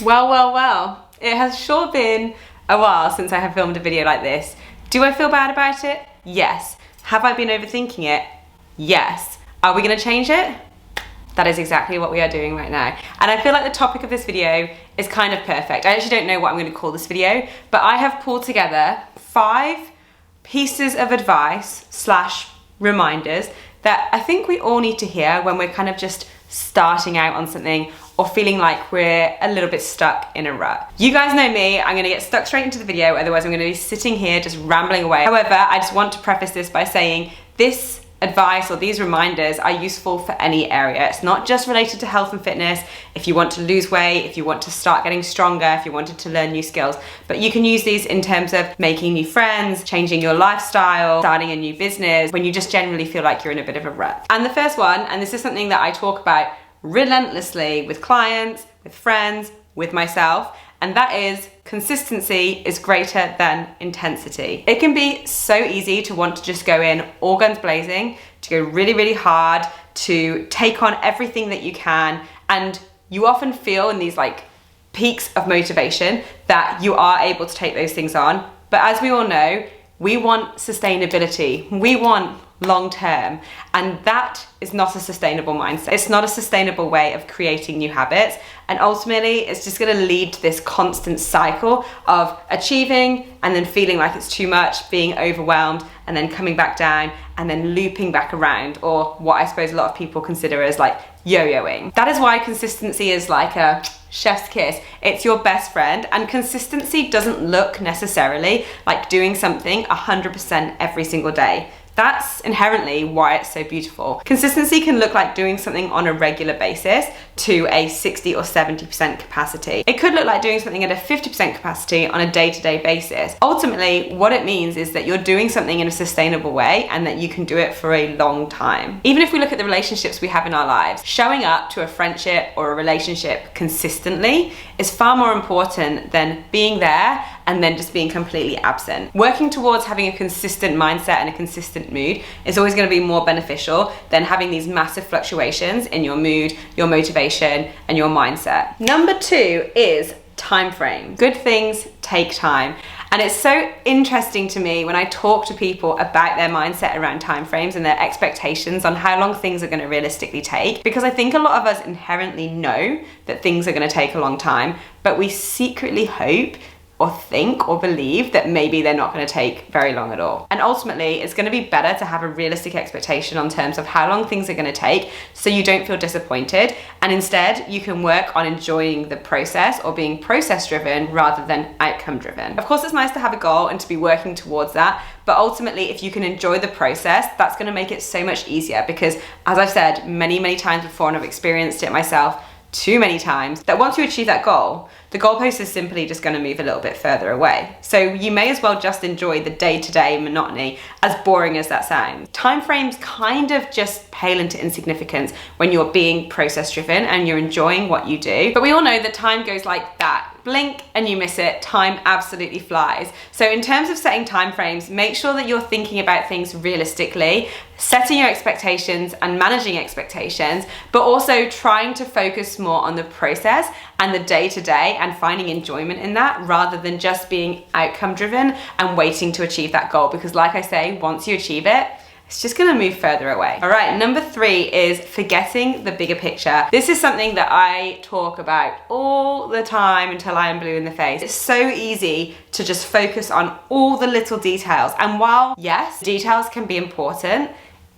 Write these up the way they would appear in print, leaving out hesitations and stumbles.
Well. It has sure been a while since I have filmed a video like this. Do I feel bad about it? Yes. Have I been overthinking it? Yes. Are we gonna change it? That is exactly what we are doing right now. And I feel like the topic of this video is kind of perfect. I actually don't know what I'm gonna call this video, but I have pulled together 5 pieces of advice / reminders that I think we all need to hear when we're kind of just starting out on something or feeling like we're a little bit stuck in a rut. You guys know me, I'm gonna get stuck straight into the video, otherwise I'm gonna be sitting here just rambling away. However, I just want to preface this by saying this advice or these reminders are useful for any area. It's not just related to health and fitness. If you want to lose weight, if you want to start getting stronger, if you wanted to learn new skills, but you can use these in terms of making new friends, changing your lifestyle, starting a new business, when you just generally feel like you're in a bit of a rut. And the first one, and this is something that I talk about relentlessly with clients, with friends, with myself, and that is consistency is greater than intensity. It can be so easy to want to just go in all guns blazing, to go really hard, to take on everything that you can, and you often feel in these like peaks of motivation that you are able to take those things on. But as we all know, we want sustainability. We want long term, and that is not a sustainable mindset. It's not a sustainable way of creating new habits, and ultimately it's just going to lead to this constant cycle of achieving and then feeling like it's too much, being overwhelmed, and then coming back down and then looping back around, or what I suppose a lot of people consider as like yo-yoing. That is why consistency is like a chef's kiss. It's your best friend, and consistency doesn't look necessarily like doing something 100% every single day. That's inherently why it's so beautiful. Consistency can look like doing something on a regular basis to a 60 or 70% capacity. It could look like doing something at a 50% capacity on a day-to-day basis. Ultimately, what it means is that you're doing something in a sustainable way and that you can do it for a long time. Even if we look at the relationships we have in our lives, showing up to a friendship or a relationship consistently is far more important than being there and then just being completely absent. Working towards having a consistent mindset and a consistent mood is always going to be more beneficial than having these massive fluctuations in your mood, your motivation, and your mindset. Number 2 is time frame. Good things take time. And it's so interesting to me when I talk to people about their mindset around time frames and their expectations on how long things are going to realistically take, because I think a lot of us inherently know that things are going to take a long time, but we secretly hope or think or believe that maybe they're not going to take very long at all. And ultimately, it's going to be better to have a realistic expectation on terms of how long things are going to take, so you don't feel disappointed, and instead you can work on enjoying the process or being process driven rather than outcome driven. Of course, it's nice to have a goal and to be working towards that, but ultimately if you can enjoy the process, that's going to make it so much easier, because as I've said many times before, and I've experienced it myself too many times, that once you achieve that goal, the goalpost is simply just going to move a little bit further away. So you may as well just enjoy the day-to-day monotony, as boring as that sounds. Timeframes kind of just pale into insignificance when you're being process-driven and you're enjoying what you do. But we all know that time goes like that. Blink and you miss it. Time absolutely flies. So in terms of setting timeframes, make sure that you're thinking about things realistically, setting your expectations and managing expectations, but also trying to focus more on the process and the day-to-day and finding enjoyment in that, rather than just being outcome driven and waiting to achieve that goal. Because like I say, once you achieve it, it's just gonna move further away. All right, number 3 is forgetting the bigger picture. This is something that I talk about all the time until I am blue in the face. It's so easy to just focus on all the little details. And while, yes, details can be important,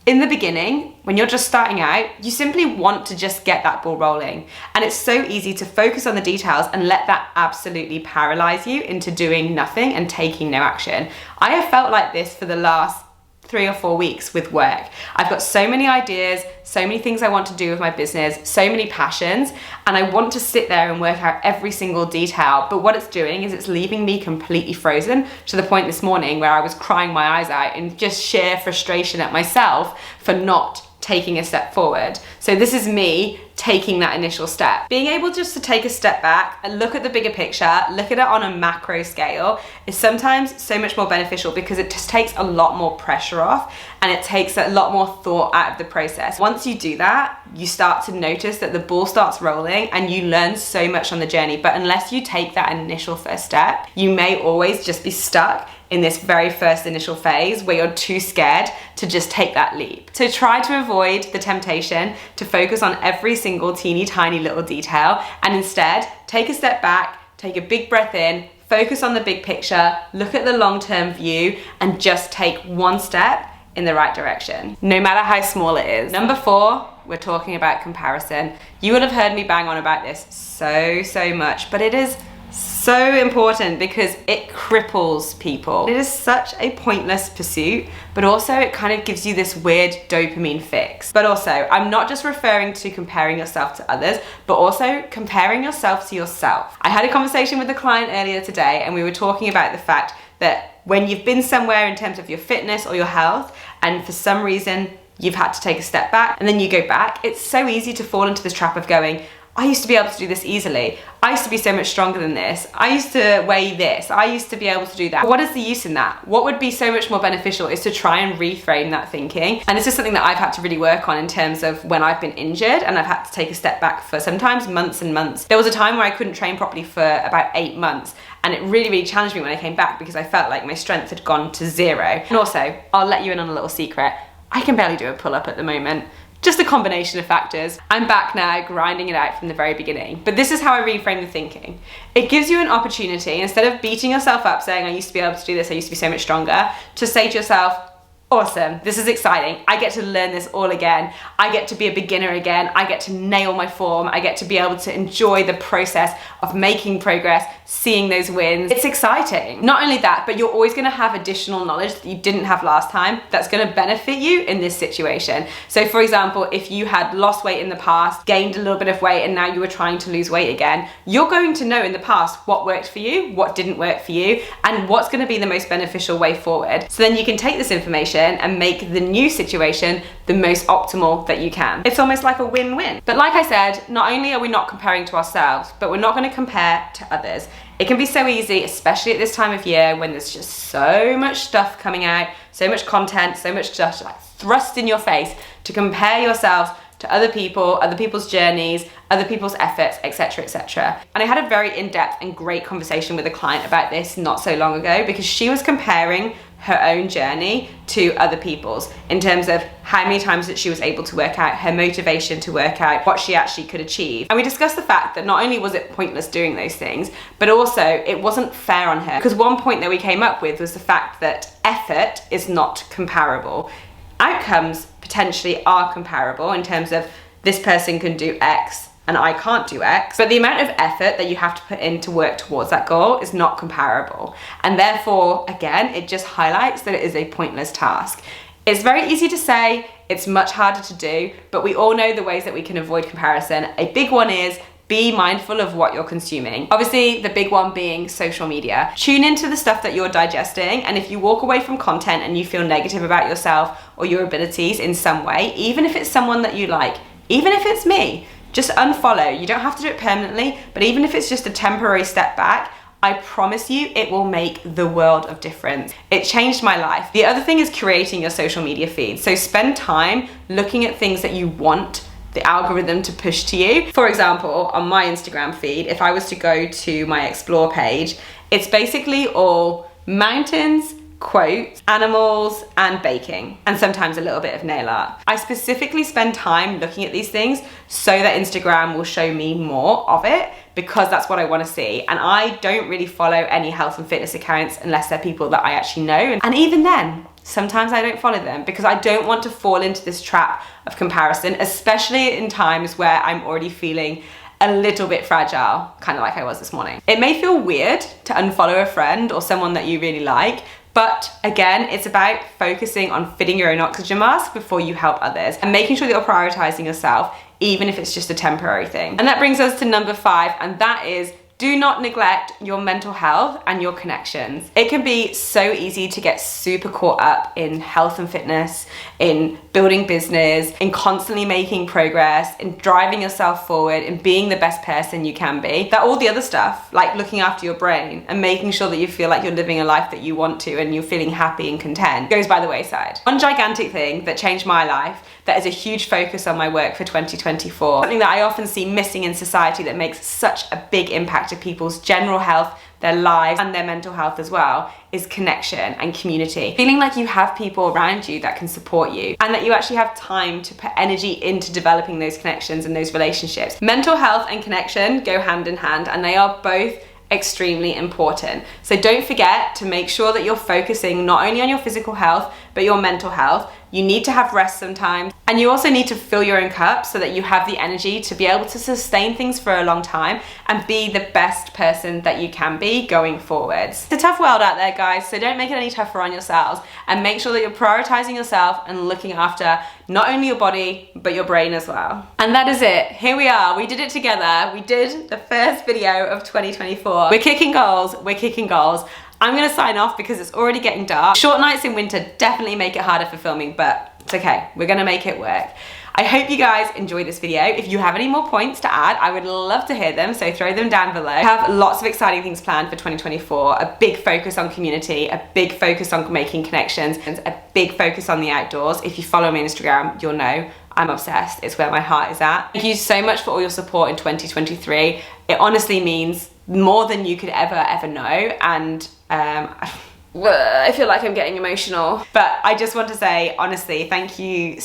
in the beginning, when you're just starting out, you simply want to just get that ball rolling. And it's so easy to focus on the details and let that absolutely paralyze you into doing nothing and taking no action. I have felt like this for the last 3 or 4 weeks with work. I've got so many ideas, so many things I want to do with my business, so many passions, and I want to sit there and work out every single detail. But what it's doing is it's leaving me completely frozen, to the point this morning where I was crying my eyes out in just sheer frustration at myself for not taking a step forward. So this is me taking that initial step. Being able just to take a step back and look at the bigger picture, look at it on a macro scale, is sometimes so much more beneficial because it just takes a lot more pressure off and it takes a lot more thought out of the process. Once you do that, you start to notice that the ball starts rolling and you learn so much on the journey. But unless you take that initial first step, you may always just be stuck in this very first initial phase where you're too scared to just take that leap. So try to avoid the temptation to focus on every single teeny tiny little detail and instead take a step back, take a big breath in, focus on the big picture, look at the long-term view and just take one step in the right direction, no matter how small it is. Number 4, we're talking about comparison. You will have heard me bang on about this so much, but it is so important because it cripples people. It is such a pointless pursuit, but also it kind of gives you this weird dopamine fix. But also, I'm not just referring to comparing yourself to others, but also comparing yourself to yourself. I had a conversation with a client earlier today and we were talking about the fact that when you've been somewhere in terms of your fitness or your health, and for some reason you've had to take a step back and then you go back, it's so easy to fall into this trap of going, I used to be able to do this easily. I used to be so much stronger than this. I used to weigh this. I used to be able to do that. But what is the use in that? What would be so much more beneficial is to try and reframe that thinking. And this is something that I've had to really work on in terms of when I've been injured and I've had to take a step back for sometimes months and months. There was a time where I couldn't train properly for about 8 months. And it really challenged me when I came back because I felt like my strength had gone to 0. And also, I'll let you in on a little secret. I can barely do a pull-up at the moment. Just a combination of factors. I'm back now, grinding it out from the very beginning. But this is how I reframe the thinking. It gives you an opportunity, instead of beating yourself up saying, I used to be able to do this, I used to be so much stronger, to say to yourself, awesome, this is exciting. I get to learn this all again. I get to be a beginner again. I get to nail my form. I get to be able to enjoy the process of making progress, seeing those wins. It's exciting. Not only that, but you're always gonna have additional knowledge that you didn't have last time that's gonna benefit you in this situation. So for example, if you had lost weight in the past, gained a little bit of weight, and now you were trying to lose weight again, you're going to know in the past what worked for you, what didn't work for you, and what's gonna be the most beneficial way forward. So then you can take this information and make the new situation the most optimal that you can. It's almost like a win-win. But like I said, not only are we not comparing to ourselves, but we're not going to compare to others. It can be so easy, especially at this time of year when there's just so much stuff coming out, so much content, so much stuff like thrust in your face, to compare yourselves to other people, other people's journeys, other people's efforts, etc., etc. And I had a very in-depth and great conversation with a client about this not so long ago because she was comparing her own journey to other people's in terms of how many times that she was able to work out, her motivation to work out, what she actually could achieve. And we discussed the fact that not only was it pointless doing those things, but also it wasn't fair on her. Because one point that we came up with was the fact that effort is not comparable. Outcomes potentially are comparable in terms of this person can do X and I can't do X, but the amount of effort that you have to put in to work towards that goal is not comparable. And therefore, again, it just highlights that it is a pointless task. It's very easy to say, it's much harder to do, but we all know the ways that we can avoid comparison. A big one is be mindful of what you're consuming. Obviously, the big one being social media. Tune into the stuff that you're digesting, and if you walk away from content and you feel negative about yourself or your abilities in some way, even if it's someone that you like, even if it's me, just unfollow. You don't have to do it permanently, but even if it's just a temporary step back, I promise you it will make the world of difference. It changed my life. The other thing is curating your social media feed. So spend time looking at things that you want the algorithm to push to you. For example, on my Instagram feed, if I was to go to my explore page, it's basically all mountains, quotes, animals, and baking, and sometimes a little bit of nail art. I specifically spend time looking at these things so that Instagram will show me more of it because that's what I want to see. And I don't really follow any health and fitness accounts unless they're people that I actually know. And even then, sometimes I don't follow them because I don't want to fall into this trap of comparison, especially in times where I'm already feeling a little bit fragile, kind of like I was this morning. It may feel weird to unfollow a friend or someone that you really like, but again, it's about focusing on fitting your own oxygen mask before you help others and making sure that you're prioritizing yourself, even if it's just a temporary thing. And that brings us to number 5, and that is do not neglect your mental health and your connections. It can be so easy to get super caught up in health and fitness, in building business, in constantly making progress, in driving yourself forward, in being the best person you can be, that all the other stuff, like looking after your brain and making sure that you feel like you're living a life that you want to and you're feeling happy and content, goes by the wayside. One gigantic thing that changed my life, that is a huge focus on my work for 2024, something that I often see missing in society that makes such a big impact to people's general health, their lives, and their mental health as well, is connection and community. Feeling like you have people around you that can support you and that you actually have time to put energy into developing those connections and those relationships. Mental health and connection go hand in hand, and they are both extremely important. So don't forget to make sure that you're focusing not only on your physical health, but your mental health. You need to have rest sometimes, and you also need to fill your own cup so that you have the energy to be able to sustain things for a long time and be the best person that you can be going forwards. It's a tough world out there, guys, so don't make it any tougher on yourselves, and make sure that you're prioritizing yourself and looking after not only your body, but your brain as well. And that is it. Here we are. We did it together. We did the first video of 2024. We're kicking goals. We're kicking goals. I'm gonna sign off because it's already getting dark. Short nights in winter definitely make it harder for filming, but it's okay. We're gonna make it work. I hope you guys enjoyed this video. If you have any more points to add, I would love to hear them, so throw them down below. I have lots of exciting things planned for 2024, a big focus on community, a big focus on making connections, and a big focus on the outdoors. If you follow me on Instagram, you'll know I'm obsessed. It's where my heart is at. Thank you so much for all your support in 2023. It honestly means more than you could ever know, and I feel like I'm getting emotional, but I just want to say, honestly, thank you.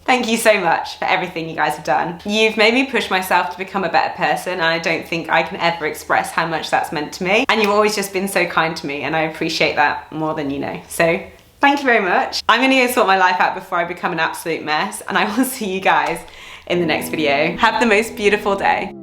Thank you so much for everything you guys have done. You've made me push myself to become a better person, and I don't think I can ever express how much that's meant to me. And you've always just been so kind to me, and I appreciate that more than you know. So thank you very much. I'm gonna go sort my life out before I become an absolute mess, and I will see you guys in the next video. Have the most beautiful day.